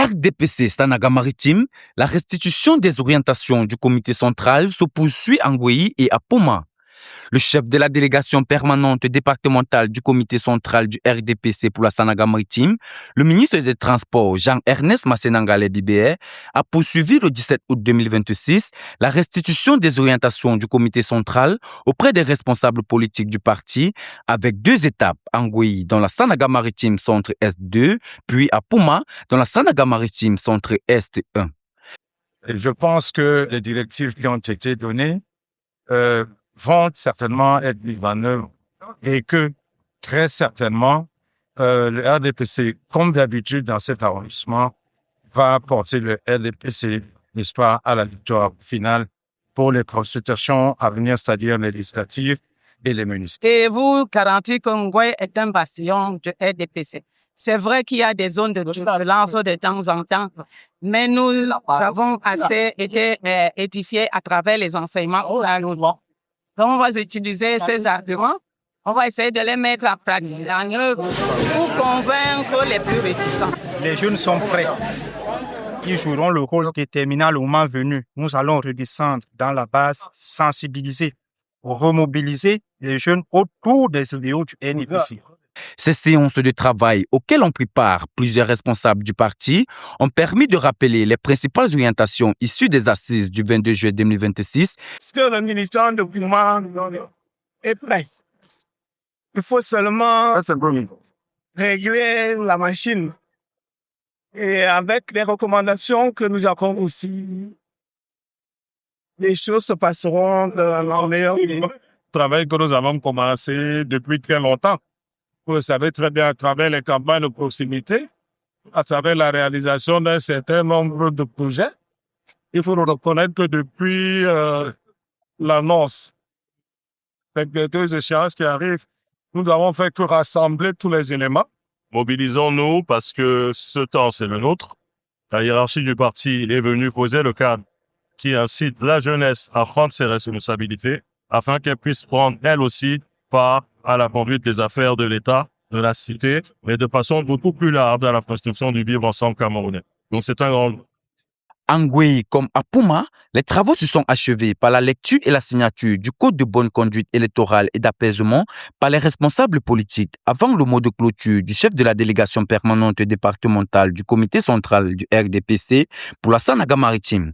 RDPC Sanaga Maritime, la restitution des orientations du comité central se poursuit en Guéhi et à Poma. Le chef de la délégation permanente départementale du comité central du RDPC pour la Sanaga Maritime, le ministre des Transports Jean-Ernest Massenangale Bibé, a poursuivi le 17 août 2026 la restitution des orientations du comité central auprès des responsables politiques du parti avec 2 étapes en Guéhi dans la Sanaga Maritime Centre Est 2, puis à Poma dans la Sanaga Maritime Centre Est 1. Et je pense que les directives qui ont été données vont certainement être mises en œuvre et que très certainement le RDPC, comme d'habitude dans cet arrondissement, va porter le RDPC, n'est-ce pas, à la victoire finale pour les consultations à venir, c'est-à-dire les législatives et les municipales. Et vous garantis que Ngoué est un bastion du RDPC. C'est vrai qu'il y a des zones de turbulence de temps en temps, mais nous avons assez été édifiés à travers les enseignements. Donc, on va utiliser ces arguments, on va essayer de les mettre en pratique, en œuvre, pour convaincre les plus réticents. Les jeunes sont prêts. Ils joueront le rôle déterminant le moment venu. Nous allons redescendre dans la base, sensibiliser, remobiliser les jeunes autour des idéaux du RDPC. Ces séances de travail auxquelles ont pris part plusieurs responsables du parti ont permis de rappeler les principales orientations issues des assises du 22 juillet 2026. Est-ce que le militant de Puma est prêt? Il faut seulement régler la machine. Et avec les recommandations que nous avons aussi, les choses se passeront dans le meilleur lieu. Travail que nous avons commencé depuis très longtemps. Vous le savez très bien, à travers les campagnes de proximité, à travers la réalisation d'un certain nombre de projets. Il faut reconnaître que depuis l'annonce des 2 échéances qui arrivent, nous avons fait que rassembler tous les éléments. Mobilisons-nous parce que ce temps, c'est le nôtre. La hiérarchie du parti est venue poser le cadre qui incite la jeunesse à prendre ses responsabilités afin qu'elle puisse prendre, elle aussi, part à la conduite des affaires de l'État, de la cité, mais de façon beaucoup plus large à la construction du vivre ensemble camerounais. Donc c'est un grand... En Guéhi comme à Poma, les travaux se sont achevés par la lecture et la signature du Code de bonne conduite électorale et d'apaisement par les responsables politiques avant le mot de clôture du chef de la délégation permanente départementale du comité central du RDPC pour la Sanaga Maritime.